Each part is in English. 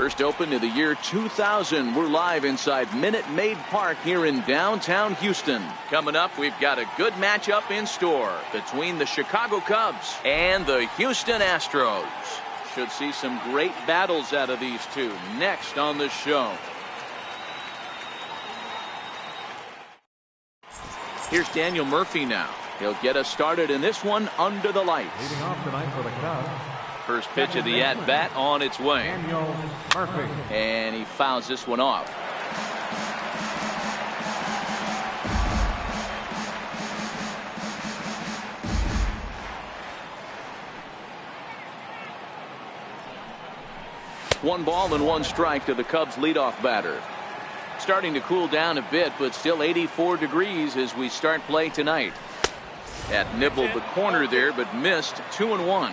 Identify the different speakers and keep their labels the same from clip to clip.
Speaker 1: First opened in the year 2000. We're live inside Minute Maid Park here in downtown Houston. Coming up, we've got a good matchup in store between the Chicago Cubs and the Houston Astros. Should see some great battles out of these two next on the show. Here's Daniel Murphy now. He'll get us started in this one under the lights.
Speaker 2: Leading off tonight for the Cubs.
Speaker 1: First pitch of the at-bat on its way.
Speaker 2: Daniel Murphy.
Speaker 1: And he fouls this one off. One ball and one strike to the Cubs leadoff batter. Starting to cool down a bit, but still 84 degrees as we start play tonight. That nibbled the corner there, but missed. 2-1.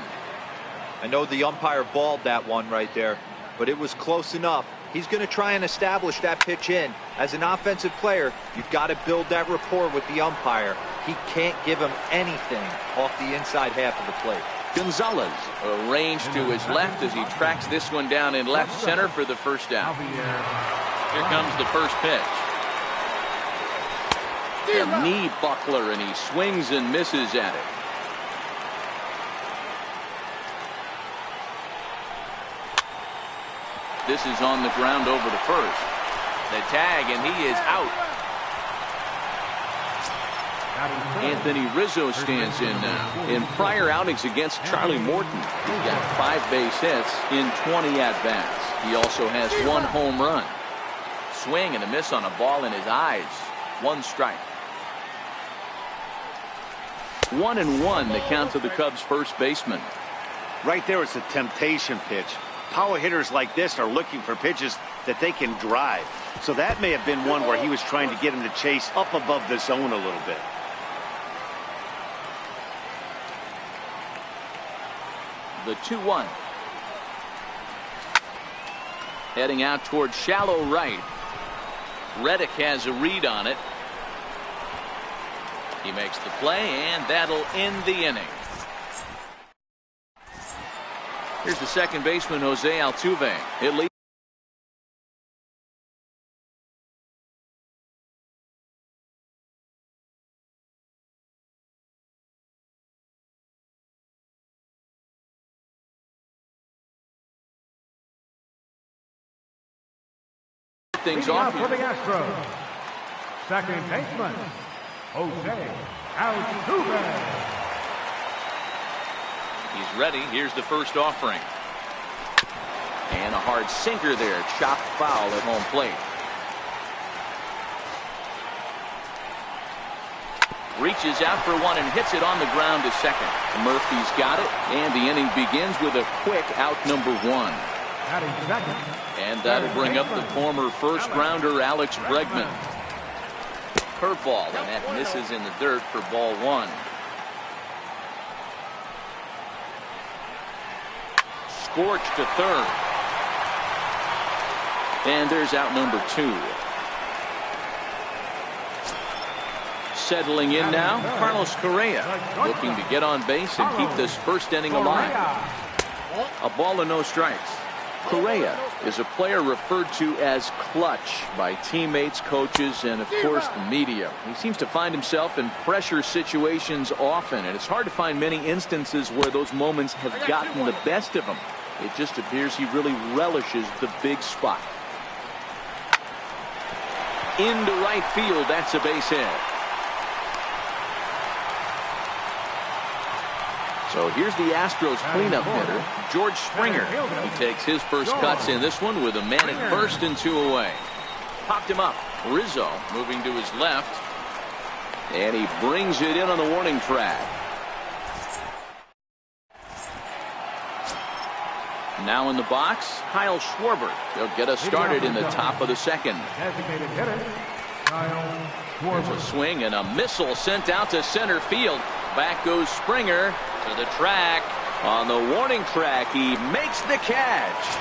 Speaker 3: I know the umpire balled that one right there, but it was close enough. He's going to try and establish that pitch in. As an offensive player, you've got to build that rapport with the umpire. He can't give him anything off the inside half of the plate.
Speaker 1: Gonzalez arranged to his left as he tracks this one down in left center for the first out. Here comes the first pitch. A knee buckler, and he swings and misses at it. This is on the ground over to first. The tag, and he is out. Anthony Rizzo stands in now. In prior outings against Charlie Morton, he got 5 base hits in 20 at-bats. He also has 1 home run. Swing and a miss on a ball in his eyes. 1 strike. 1-1 the count to the Cubs first baseman.
Speaker 4: Right there, it's a temptation pitch. Power hitters like this are looking for pitches that they can drive. So that may have been one where he was trying to get him to chase up above the zone a little bit.
Speaker 1: The 2-1. Heading out towards shallow right. Reddick has a read on it. He makes the play, and that'll end the inning. Here's the second baseman, Jose Altuve. It leads. Things off
Speaker 2: for the Astros. Second baseman, Jose Altuve.
Speaker 1: He's ready. Here's the first offering. And a hard sinker there. Chopped foul at home plate. Reaches out for one and hits it on the ground to second. Murphy's got it, and the inning begins with a quick out number 1. And that'll bring up the former first-rounder Alex Bregman. Curveball, and that misses in the dirt for ball 1. Scorched to third. And there's out number 2. Settling in now, Carlos Correa, looking to get on base and keep this first inning alive. A ball and no strikes. Correa is a player referred to as clutch by teammates, coaches, and of course the media. He seems to find himself in pressure situations often, and it's hard to find many instances where those moments have gotten the best of him. It just appears he really relishes the big spot. Into right field, that's a base hit. So here's the Astros cleanup hitter, George Springer. He takes his first cuts in this one with a man at first and 2 away. Popped him up. Rizzo moving to his left. And he brings it in on the warning track. Now in the box, Kyle Schwarber. He'll get us started in the top of the second. There's a swing and a missile sent out to center field. Back goes Springer to the track. On the warning track, he makes the catch.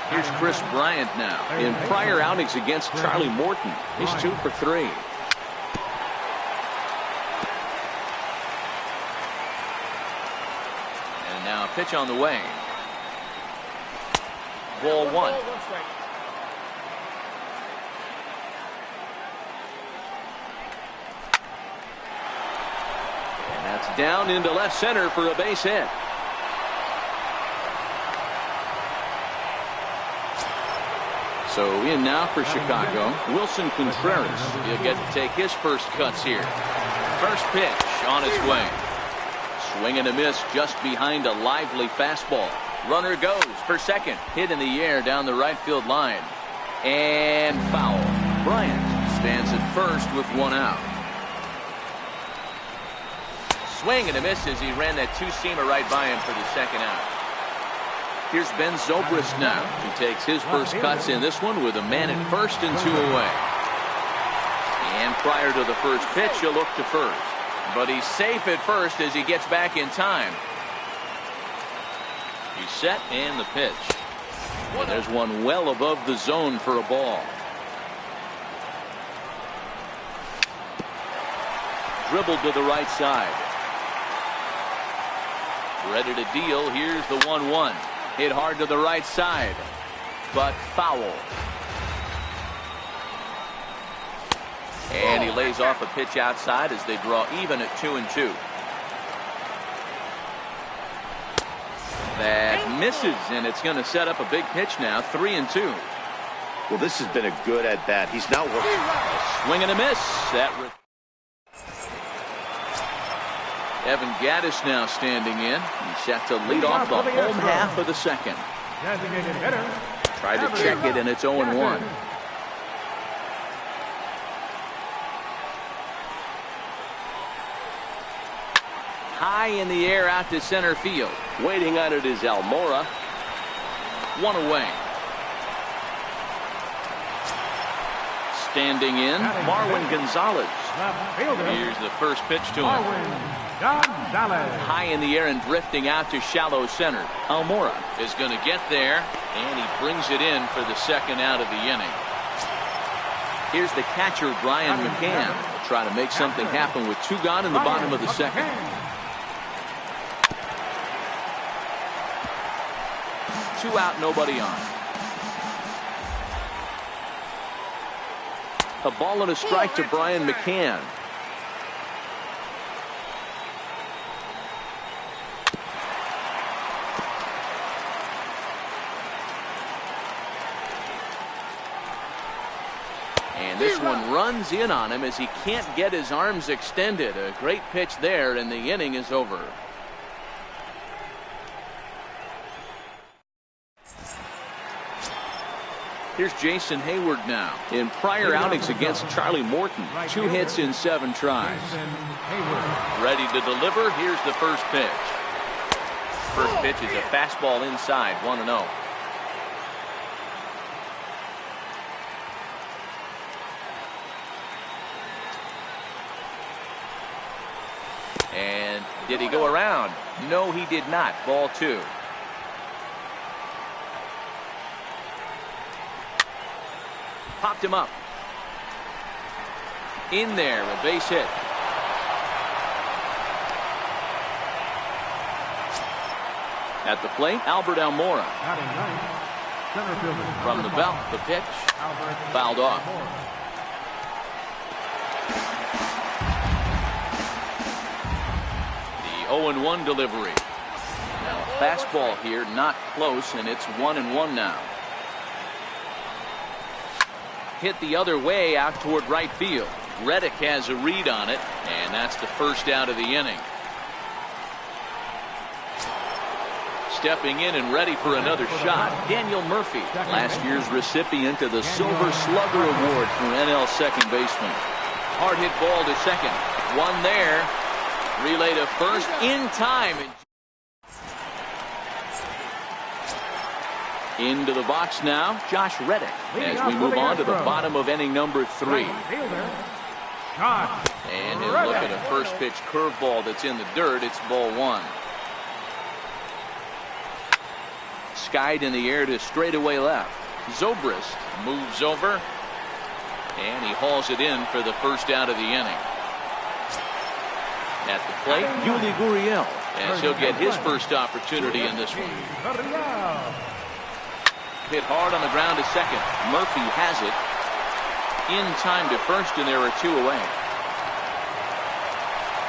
Speaker 1: Here's Chris Bryant now. In prior outings against Charlie Morton, he's 2 for 3. And now a pitch on the way. ball one. And that's down into left center for a base hit. So in now for Chicago, Wilson Contreras. He'll get to take his first cuts here. First pitch on its way. Swing and a miss just behind a lively fastball. Runner goes for second. Hit in the air down the right field line. And foul. Bryant stands at first with one out. Swing and a miss as he ran that two-seamer right by him for the second out. Here's Ben Zobrist now. He takes his first cuts in this one with a man at first and two away. And prior to the first pitch, he'll look to first. But he's safe at first as he gets back in time. He's set and the pitch. And there's one well above the zone for a ball. Dribbled to the right side. Ready to deal. Here's the 1-1. Hit hard to the right side, but foul. And he lays off a pitch outside as they draw even at 2-2. That misses, and it's going to set up a big pitch now, 3-2.
Speaker 4: Well, this has been a good at bat. He's now working.
Speaker 1: A swing and a miss. Evan Gaddis now standing in. He's set to lead off the home half of the second. Tried to check it, and it's 0-1. High in the air out to center field. Waiting on it is Almora. One away. Standing in, Marwin Gonzalez. Here's the first pitch to him. High in the air and drifting out to shallow center. Almora is going to get there, and he brings it in for the second out of the inning. Here's the catcher, Brian McCann. He'll try to make something happen with two gone in the bottom of the second. Two out, nobody on. A ball and a strike to Brian McCann. And this one runs in on him as he can't get his arms extended. A great pitch there, and the inning is over. Here's Jason Hayward now. In prior outings against Charlie Morton, 2 hits in 7 tries. Ready to deliver. Here's the first pitch. First pitch is a fastball inside, 1-0. And did he go around? No, he did not. Ball 2. Popped him up. In there, a base hit. At the plate, Albert Almora. From the belt, the pitch. Fouled off. The 0-1 delivery. Now a fastball here, not close, and it's 1-1 now. Hit the other way out toward right field. Reddick has a read on it, and that's the first out of the inning. Stepping in and ready for another shot, Daniel Murphy, last year's recipient of the Silver Slugger Award for NL second baseman. Hard hit ball to second. One there. Relay to first in time. Into the box now, Josh Reddick, as we move on to the bottom of inning number 3. And he'll look at a first pitch curveball that's in the dirt. It's ball 1. Skied in the air to straightaway left. Zobrist moves over, and he hauls it in for the first out of the inning. At the plate, Yuli Gurriel, as he'll get his first opportunity in this one. hit hard on the ground to second. Murphy has it. In time to first, and there are 2 away.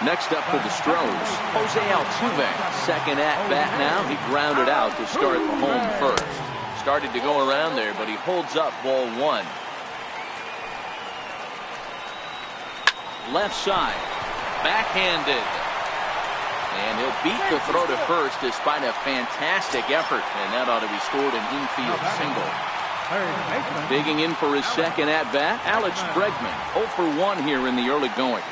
Speaker 1: Next up for the Stros, Jose Altuve. Second at bat now. He grounded out to start the home first. Started to go around there, but he holds up ball 1. Left side. Backhanded. And he'll beat the throw to first despite a fantastic effort. And that ought to be scored an infield single. Digging in for his second at-bat, Alex Bregman. 0 for 1 here in the early going.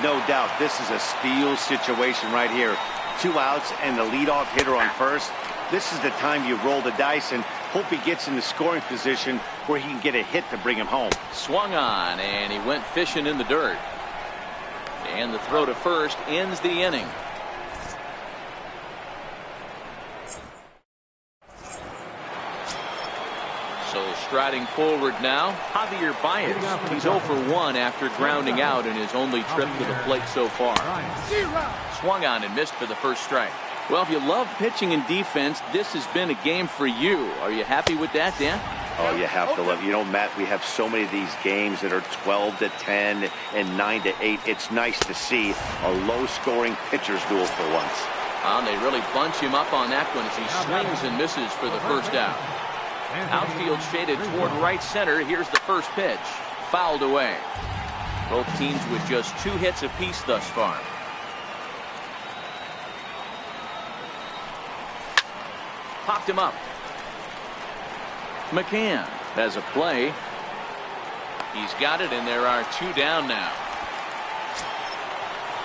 Speaker 4: No doubt this is a steal situation right here. 2 outs and the leadoff hitter on first. This is the time you roll the dice and hope he gets in the scoring position where he can get a hit to bring him home.
Speaker 1: Swung on, and he went fishing in the dirt. And the throw to first ends the inning. So striding forward now, Javier Baez. He's 0 for 1 after grounding out in his only trip to the plate so far. Swung on and missed for the first strike. Well, if you love pitching and defense, this has been a game for you. Are you happy with that, Dan?
Speaker 4: Oh, you have to love. You know, Matt, we have so many of these games that are 12 to 10 and 9 to 8. It's nice to see a low-scoring pitcher's duel for once.
Speaker 1: They really bunch him up on that one as he swings and misses for the first out. Outfield shaded toward right center. Here's the first pitch. Fouled away. Both teams with just 2 hits apiece thus far. Popped him up. McCann has a play. He's got it, and there are 2 down now.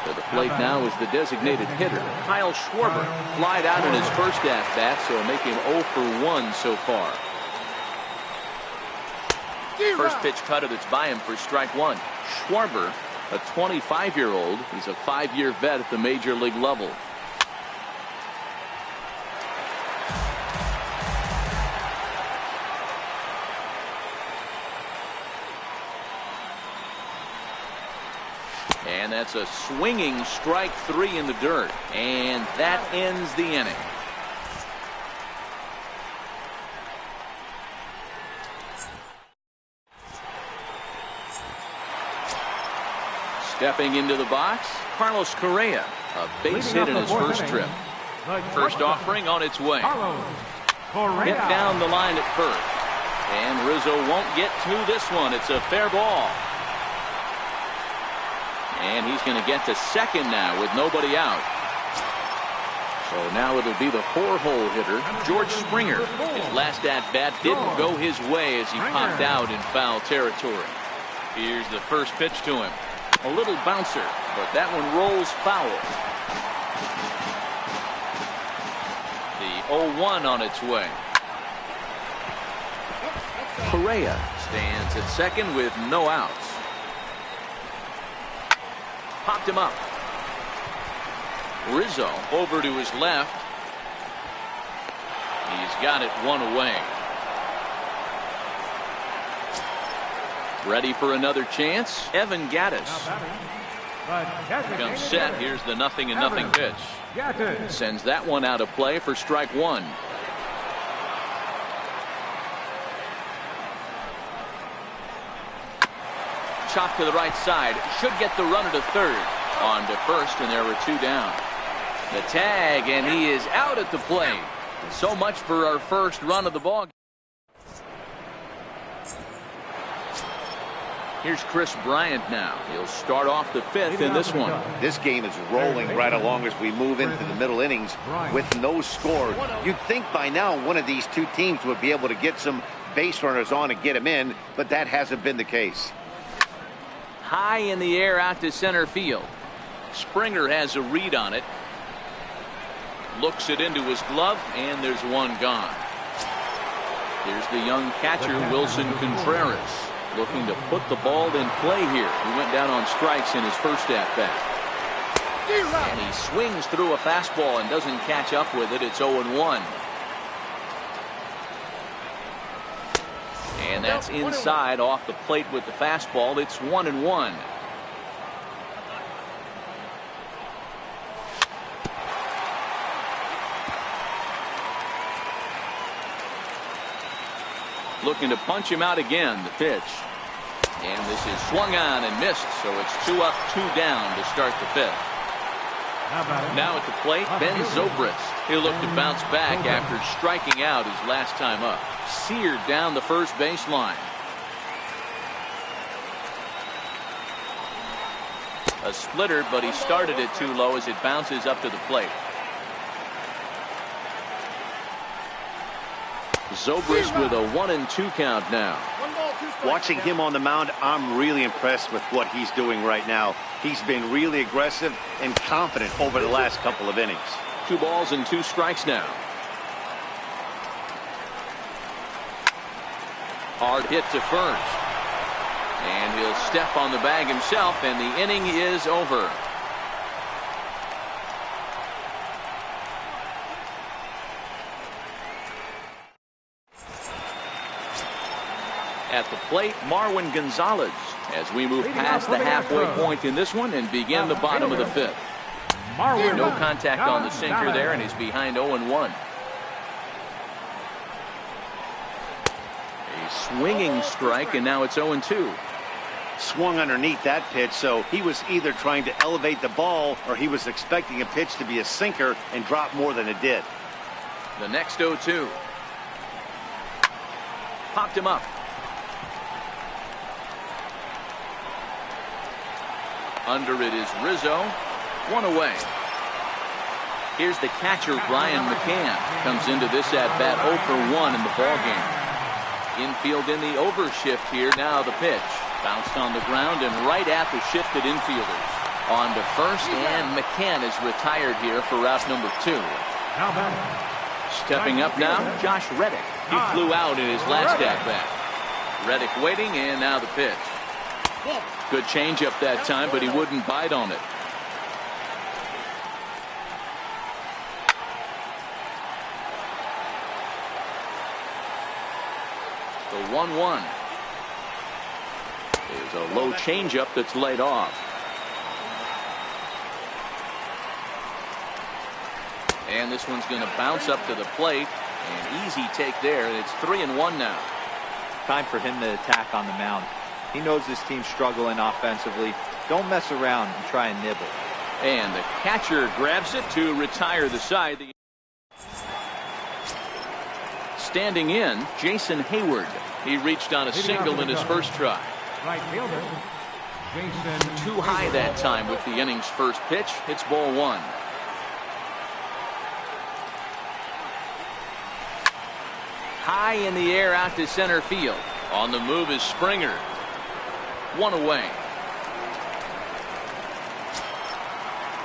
Speaker 1: To the plate now is the designated hitter, Kyle Schwarber. Flied out in his first at-bat, so make him 0 for 1 so far. First pitch cutter that's by him for strike 1. Schwarber, a 25-year-old. He's a 5-year vet at the major league level. And that's a swinging strike 3 in the dirt. And that ends the inning. Stepping into the box, Carlos Correa. A base hit in his first trip. First offering on its way. Hit down the line at first. And Rizzo won't get to this one. It's a fair ball. And he's going to get to second now with nobody out. So now it'll be the 4-hole hitter, George Springer. His last at-bat didn't go his way as he popped out in foul territory. Here's the first pitch to him. A little bouncer, but that one rolls foul. The 0-1 on its way. Correa stands at second with no outs. Popped him up. Rizzo over to his left. He's got it 1 away. Ready for another chance. Evan Gattis comes set. Here's the 0-0 pitch. Sends that one out of play for strike 1. Chop to the right side. Should get the runner to third. On to first, and there were 2 down. The tag, and he is out at the plate. So much for our first run of the ball. Here's Chris Bryant now. He'll start off the 5th in this one.
Speaker 4: This game is rolling right along as we move into the middle innings with no score. You'd think by now one of these 2 teams would be able to get some base runners on and get them in, but that hasn't been the case.
Speaker 1: High in the air out to center field. Springer has a read on it. Looks it into his glove, and there's 1 gone. Here's the young catcher, Wilson Contreras, looking to put the ball in play here. He went down on strikes in his first at-bat. And he swings through a fastball and doesn't catch up with it. It's 0-1. And that's inside off the plate with the fastball. It's 1-1. Looking to punch him out again. The pitch. And this is swung on and missed, so it's 2 up, 2 down to start the 5th. Now at the plate, Ben Zobrist. He'll look to bounce back after striking out his last time up. Seared down the first baseline. A splitter, but he started it too low as it bounces up to the plate. Zobrist with a 1-2 count now.
Speaker 4: Watching him on the mound, I'm really impressed with what he's doing right now. He's been really aggressive and confident over the last couple of innings.
Speaker 1: 2 balls and 2 strikes now. Hard hit to first. And he'll step on the bag himself, and the inning is over. At the plate, Marwin Gonzalez, as we move past the halfway point in this one and begin the bottom of the 5th. No contact on the sinker there, and he's behind 0-1. A swinging strike, and now it's 0-2.
Speaker 4: Swung underneath that pitch, so he was either trying to elevate the ball or he was expecting a pitch to be a sinker and drop more than it did.
Speaker 1: The next 0-2. Popped him up. Under it is Rizzo. 1 away. Here's the catcher, Brian McCann. Comes into this at-bat 0 for 1 in the ballgame. Infield in the overshift here. Now the pitch. Bounced on the ground and right at the shifted infielders. On to first, and McCann is retired here for route number 2. Stepping up now, Josh Reddick. He flew out in his last at-bat. Reddick waiting, and now the pitch. Good changeup that time, but he wouldn't bite on it. The 1-1. There's a low changeup that's laid off. And this one's going to bounce up to the plate. An easy take there, and it's 3-1 now.
Speaker 3: Time for him to attack on the mound. He knows this team's struggling offensively. Don't mess around and try and nibble.
Speaker 1: And the catcher grabs it to retire the side. Standing in, Jason Hayward. He reached on a single in his first try.
Speaker 2: Right fielder, Jason.
Speaker 1: Too high that time with the inning's first pitch. It's ball 1. High in the air out to center field. On the move is Springer. 1 away.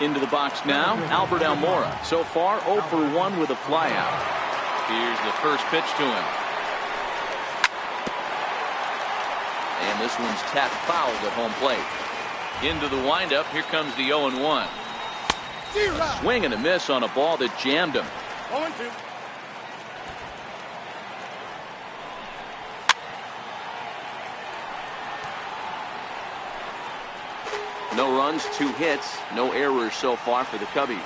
Speaker 1: Into the box now, Albert Almora. So far 0 for 1 with a flyout. Here's the first pitch to him. And this one's tapped foul at home plate. Into the windup. Here comes the 0-1. Swing and a miss on a ball that jammed him.
Speaker 5: 0-2.
Speaker 1: No runs, 2 hits, no errors so far for the Cubbies.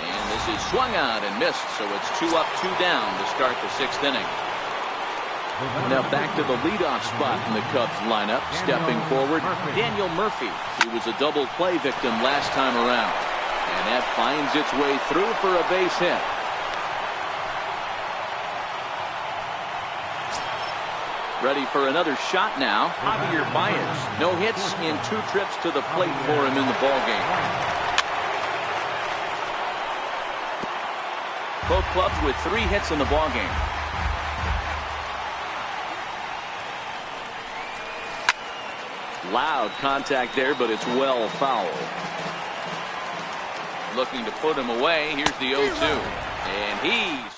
Speaker 1: And this is swung on and missed, so it's 2 up, 2 down to start the 6th inning. Now back to the leadoff spot in the Cubs lineup. Stepping forward, Daniel Murphy. He was a double play victim last time around. And that finds its way through for a base hit. Ready for another shot now, Javier Baez. No hits in 2 trips to the plate for him in the ballgame. Both clubs with 3 hits in the ballgame. Loud contact there, but it's well foul. Looking to put him away. Here's the 0-2. And he's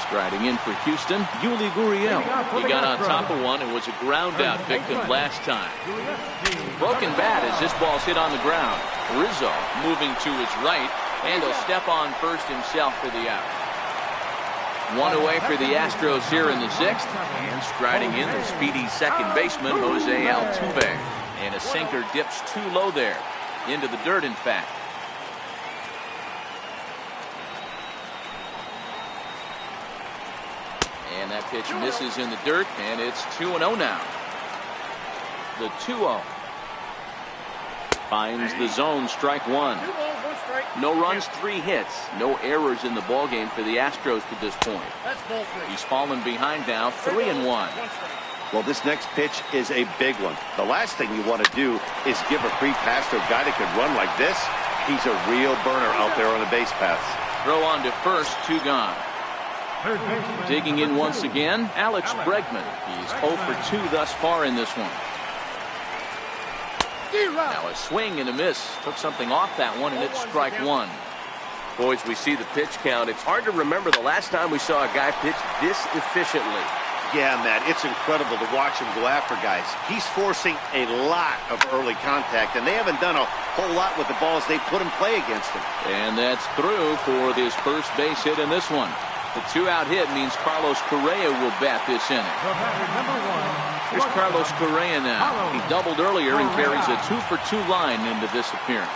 Speaker 1: striding in for Houston, Yuli Gurriel. He got on top of one and was a ground out victim last time. Broken bat as this ball's hit on the ground. Rizzo moving to his right, and he'll step on first himself for the out. 1 away for the Astros here in the 6th. And striding in, the speedy second baseman, Jose Altuve. And a sinker dips too low there. Into the dirt, in fact. And that pitch misses in the dirt, and it's 2-0 now. The 2-0. Finds the zone, strike one. No runs, 3 hits. No errors in the ballgame for the Astros to this point. He's fallen behind now, 3-1.
Speaker 4: Well, this next pitch is a big one. The last thing you want to do is give a free pass to a guy that could run like this. He's a real burner out there on the base paths.
Speaker 1: Throw on to first, 2 gone. Digging in once again, Alex Bregman. He's 0 for 2 thus far in this one. Now a swing and a miss. Took something off that one, and it's strike one.
Speaker 5: Boys, we see the pitch count. It's hard to remember the last time we saw a guy pitch this efficiently.
Speaker 4: Yeah, Matt, it's incredible to watch him go after guys. He's forcing a lot of early contact, and they haven't done a whole lot with the balls they put in play against him.
Speaker 1: And that's through for his first base hit in this one. The 2-out hit means Carlos Correa will bat this inning. Here's Carlos Correa now. He doubled earlier and carries a 2 for 2 line into this appearance.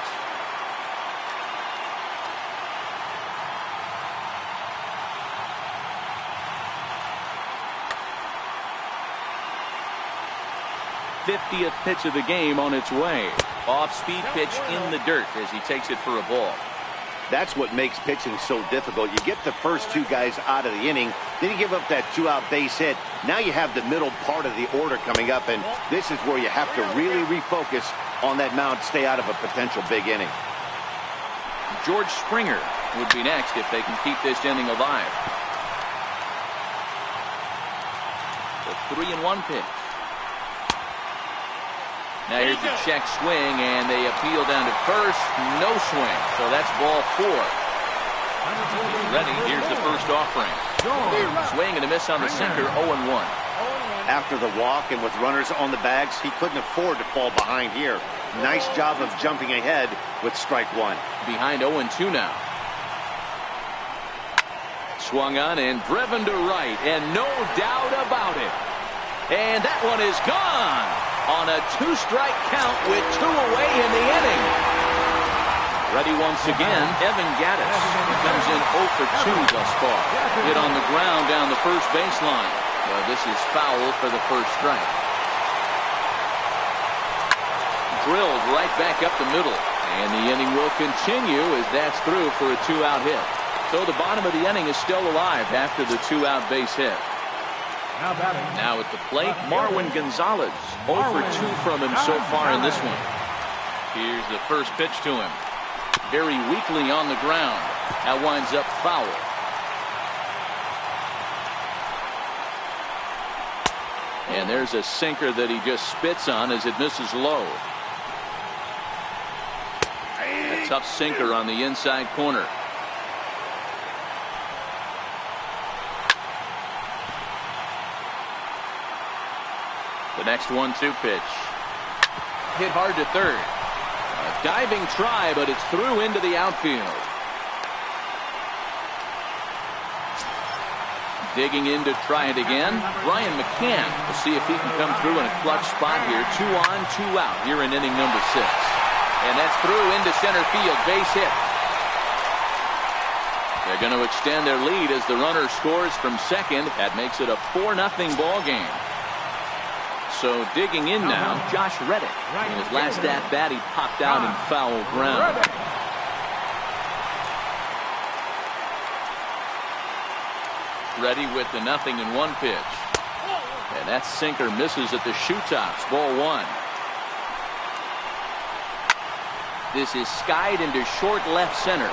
Speaker 1: '50th pitch of the game on its way. Off-speed pitch in the dirt as he takes it for a ball.
Speaker 4: That's what makes pitching so difficult. You get the first 2 guys out of the inning, then you give up that 2-out base hit. Now you have the middle part of the order coming up, and this is where you have to really refocus on that mound to stay out of a potential big inning.
Speaker 1: George Springer would be next if they can keep this inning alive. The 3-1 pitch. Now here's the check swing, and they appeal down to first. No swing, so that's ball 4. Ready, here's the first offering. Swing and a miss on the sinker, 0-1.
Speaker 4: After the walk and with runners on the bags, he couldn't afford to fall behind here. Nice job of jumping ahead with strike one.
Speaker 1: Behind 0-2 now. Swung on and driven to right, and no doubt about it. And that one is gone on a 2-strike count with 2 away in the inning. Ready once again, Evan Gattis. He comes in 0 for 2 thus far. Hit on the ground down the first baseline. Well, this is foul for the first strike. Drilled right back up the middle. And the inning will continue as that's through for a 2-out hit. So the bottom of the inning is still alive after the 2-out base hit. Now at the plate, Marwin Gonzalez. 0 for 2 from him so far in this one. Here's the first pitch to him. Very weakly on the ground. That winds up foul. And there's a sinker that he just spits on as it misses low. A tough sinker on the inside corner. The next 1-2 pitch. Hit hard to third. A diving try, but it's through into the outfield. Digging in to try it again. Brian McCann. We'll see if he can come through in a clutch spot here. 2 on, 2 out here in inning number 6. And that's through into center field. Base hit. They're going to extend their lead as the runner scores from second. That makes it a 4-0 ball game. So digging in now, Josh Reddick. In his last at-bat, he popped out in foul ground. Ready with the 0-1 pitch. And that sinker misses at the shoe tops. Ball 1. This is skied into short left center.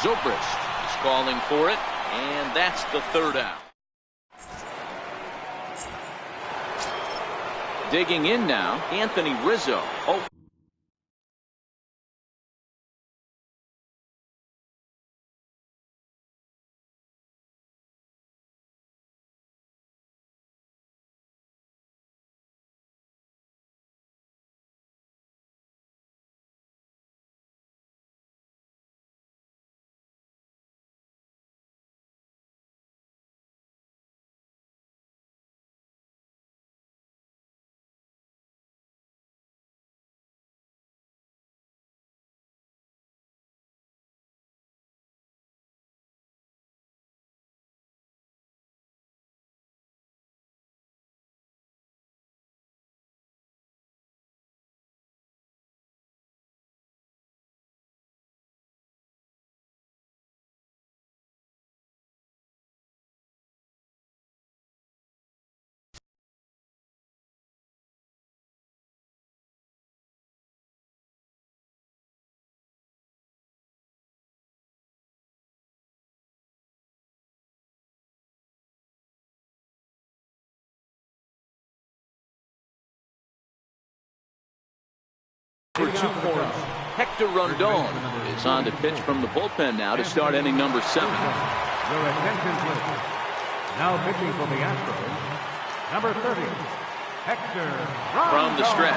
Speaker 1: Zobrist is calling for it, and that's the 3rd out. Digging in now, Anthony Rizzo. Oh. For 2 points, Hector Rondon is on to pitch from the bullpen now to start inning number 7.
Speaker 2: Your attention, please. Now pitching for the Astros, number 30, Hector Rondon.
Speaker 1: From the stretch.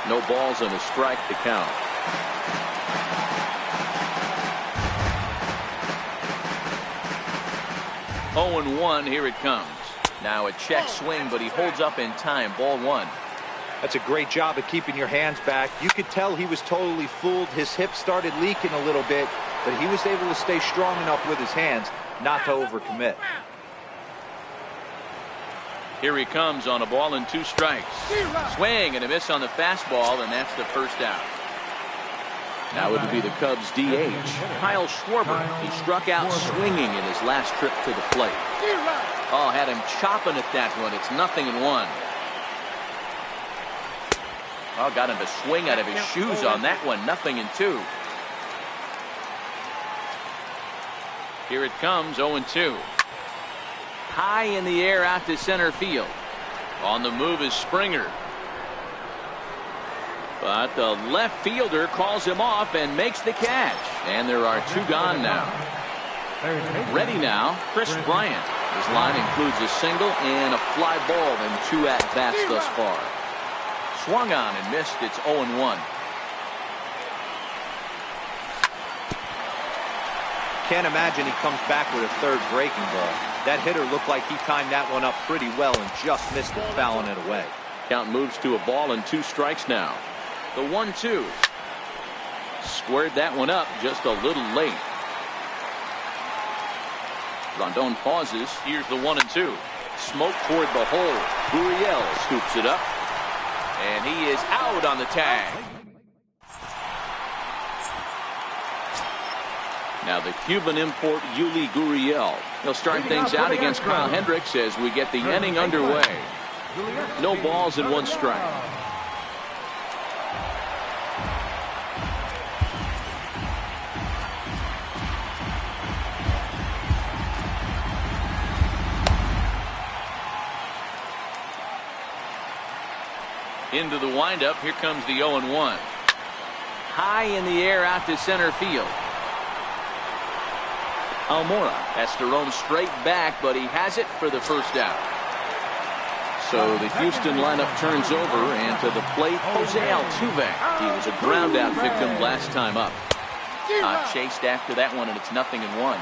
Speaker 1: No balls and a strike to count. 0-1, here it comes. Now a check swing, but he holds up in time. Ball 1.
Speaker 3: That's a great job of keeping your hands back. You could tell he was totally fooled. His hip started leaking a little bit, but he was able to stay strong enough with his hands not to overcommit.
Speaker 1: Here he comes on a ball and 2 strikes. Swing and a miss on the fastball, and that's the first out. Now it would be the Cubs DH, Kyle Schwarber. He struck out swinging in his last trip to the plate. Oh, had him chopping at that one. It's 0-1. Oh, got him to swing out of his shoes on that one. 0-2. Here it comes, 0-2. High in the air out to center field. On the move is Springer. But the left fielder calls him off and makes the catch. And there are 2 gone now. Ready now, Chris Bryant. His line includes a single and a fly ball in 2 at-bats thus far. Swung on and missed. It's 0-1.
Speaker 3: Can't imagine he comes back with a 3rd breaking ball. That hitter looked like he timed that one up pretty well and just missed it, fouling it away.
Speaker 1: Count moves to a ball and 2 strikes now. The 1-2. Squared that one up just a little late. Rondon pauses. Here's the 1-2. Smoke toward the hole. Gurriel scoops it up. And he is out on the tag. Now the Cuban import Yuli Gurriel. He'll start things out against Kyle Hendricks as we get the inning underway. No balls and 1 strike. Into the windup. Here comes the 0-1. High in the air out to center field. Almora has to roam straight back, but he has it for the first out. So the Houston lineup turns over, and to the plate, Jose Altuve. He was a ground out victim last time up. Chased after that one, and it's 0-1.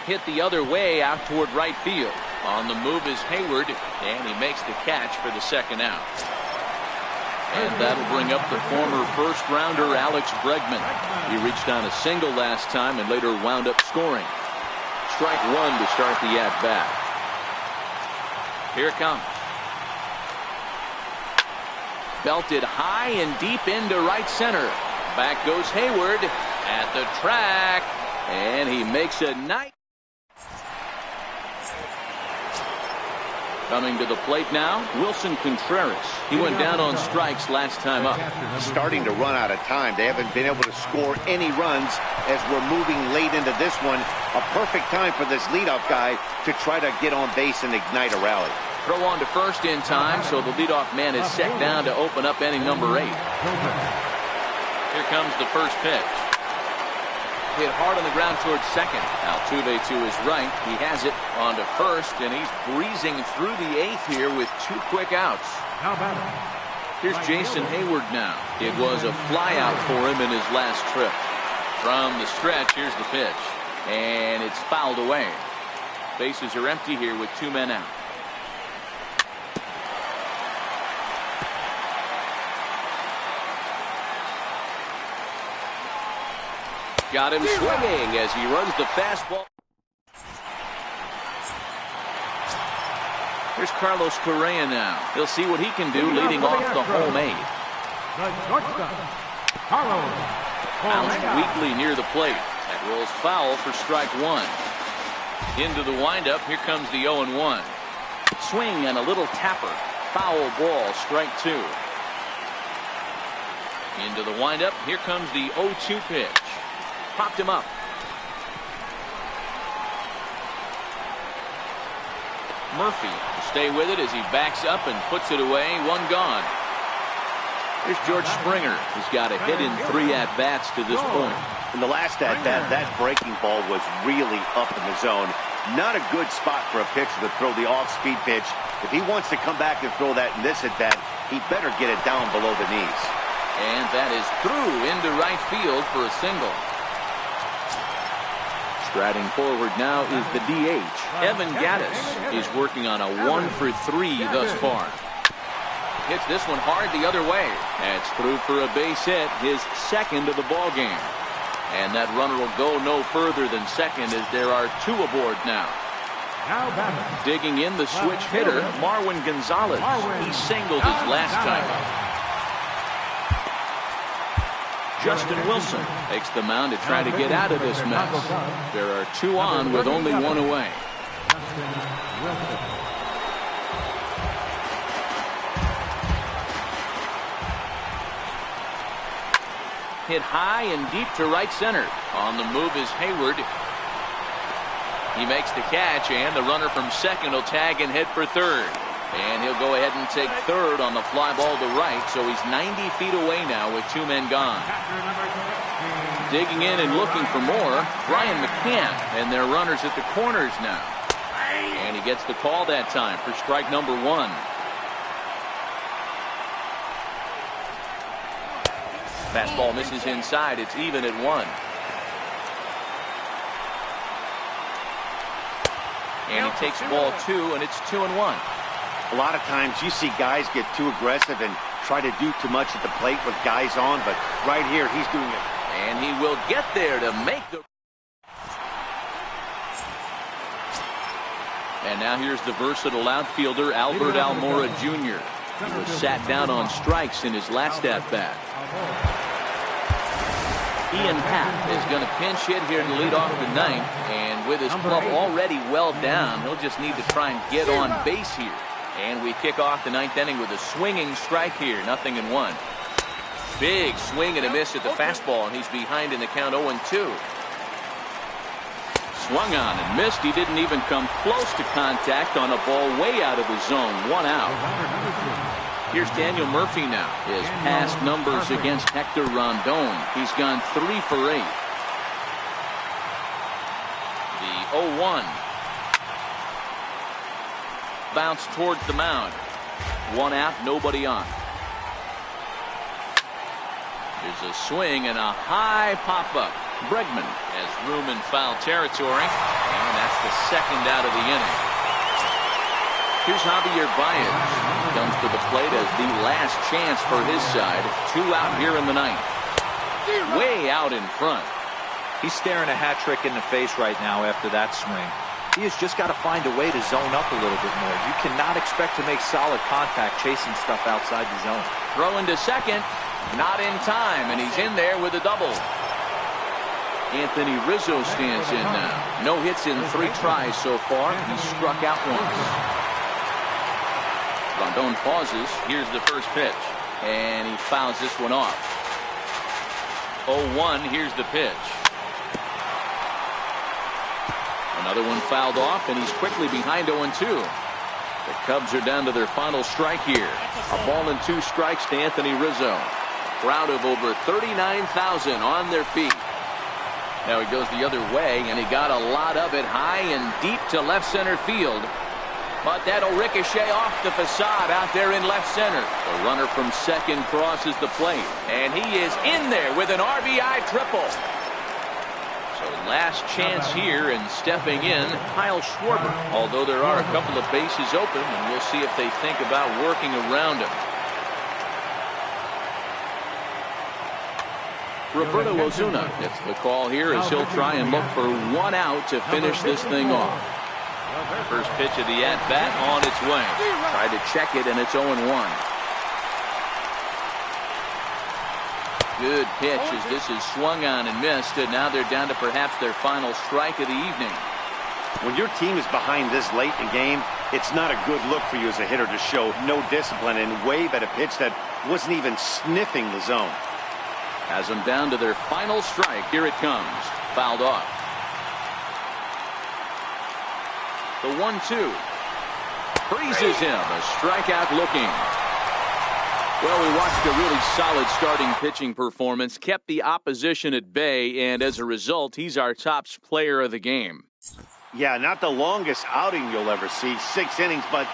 Speaker 1: Hit the other way out toward right field. On the move is Hayward, and he makes the catch for the 2nd out. And that'll bring up the former first-rounder Alex Bregman. He reached on a single last time and later wound up scoring. Strike 1 to start the at-bat. Here it comes. Belted high and deep into right center. Back goes Hayward at the track, and he makes a nice. Coming to the plate now, Wilson Contreras. He went down on strikes last time up.
Speaker 4: Starting to run out of time. They haven't been able to score any runs as we're moving late into this one. A perfect time for this leadoff guy to try to get on base and ignite a rally.
Speaker 1: Throw on to first in time, so the leadoff man is set down to open up inning number 8. Here comes the first pitch. Hit hard on the ground towards second. Altuve to his right. He has it on to first, and he's breezing through the 8th here with 2 quick outs. Here's Jason Hayward now. It was a fly out for him in his last trip. From the stretch, here's the pitch. And it's fouled away. Bases are empty here with 2 men out. Got him swinging as he runs the fastball. Here's Carlos Correa now. He'll see what he can do leading off the home 8. Bounced weakly near the plate. That rolls foul for strike 1. Into the windup. Here comes the 0-1. Swing and a little tapper. Foul ball, strike 2. Into the windup. Here comes the 0-2 pitch. Popped him up. Murphy to stay with it as he backs up and puts it away. One gone. Here's George Springer, who's got a hit in 3 at-bats to this point.
Speaker 4: In the last at-bat, that breaking ball was really up in the zone. Not a good spot for a pitcher to throw the off-speed pitch. If he wants to come back and throw that in this at-bat, he better get it down below the knees.
Speaker 1: And that is through into right field for a single. Striding forward now is the DH. Evan Gattis is working on a 1-for-3 thus far. Hits this one hard the other way. That's through for a base hit, his second of the ball game. And that runner will go no further than second as there are 2 aboard now. Digging in the switch hitter, Marwin Gonzalez. He singled his last time up. Justin Wilson takes the mound to try to get out of this mess. There are 2 on with only 1 away. Hit high and deep to right center. On the move is Hayward. He makes the catch, and the runner from second will tag and head for third. And he'll go ahead and take third on the fly ball to right, so he's 90 feet away now with 2 men gone. Digging in and looking for more, Brian McCann, and their runners at the corners now. And he gets the call that time for strike number 1. Fastball misses inside. It's even at 1. And he takes ball 2, and it's 2-1.
Speaker 4: A lot of times you see guys get too aggressive and try to do too much at the plate with guys on, but right here he's doing it.
Speaker 1: And he will get there to make the... And now here's the versatile outfielder, Albert Almora Jr. He was sat down on strikes in his last at-bat. Ian Happ is going to pinch hit here to lead off the 9th, and with his club already well down, he'll just need to try and get on base here. And we kick off the 9th inning with a swinging strike here, 0-1. Big swing and a miss at the fastball, and he's behind in the count 0-2. Swung on and missed. He didn't even come close to contact on a ball way out of the zone. 1 out. Here's Daniel Murphy now. His past numbers against Hector Rondon. He's gone 3 for 8. The 0-1. Bounce towards the mound. 1 out, nobody on. There's a swing and a high pop-up. Bregman has room in foul territory, and that's the 2nd out of the inning. Here's Javier Baez. Comes to the plate as the last chance for his side. 2 out here in the 9th. Way out in front.
Speaker 3: He's staring a hat trick in the face right now after that swing. He has just got to find a way to zone up a little bit more. You cannot expect to make solid contact chasing stuff outside the zone.
Speaker 1: Throwing to second. Not in time, and he's in there with a double. Anthony Rizzo stands in now. No hits in 3 tries so far. He's struck out once. Rondon pauses. Here's the first pitch. And he fouls this one off. 0-1. Here's the pitch. Another one fouled off, and he's quickly behind 0-2. The Cubs are down to their final strike here. A ball and 2 strikes to Anthony Rizzo. Crowd of over 39,000 on their feet. Now he goes the other way, and he got a lot of it high and deep to left center field. But that'll ricochet off the facade out there in left center. The runner from second crosses the plate, and he is in there with an RBI triple. So last chance here, and stepping in, Kyle Schwarber. Although there are a couple of bases open, and we'll see if they think about working around him. Roberto Ozuna gets the call here as he'll try and look for 1 out to finish this thing off. First pitch of the at-bat on its way. Tried to check it, and it's 0-1. Good pitch as this is swung on and missed, and now they're down to perhaps their final strike of the evening.
Speaker 4: When your team is behind this late in the game, it's not a good look for you as a hitter to show no discipline and wave at a pitch that wasn't even sniffing the zone.
Speaker 1: Has them down to their final strike. Here it comes. Fouled off. The 1-2. Freezes him. A strikeout looking. Well, we watched a really solid starting pitching performance, kept the opposition at bay, and as a result, he's our top player of the game.
Speaker 4: Yeah, not the longest outing you'll ever see, 6 innings, but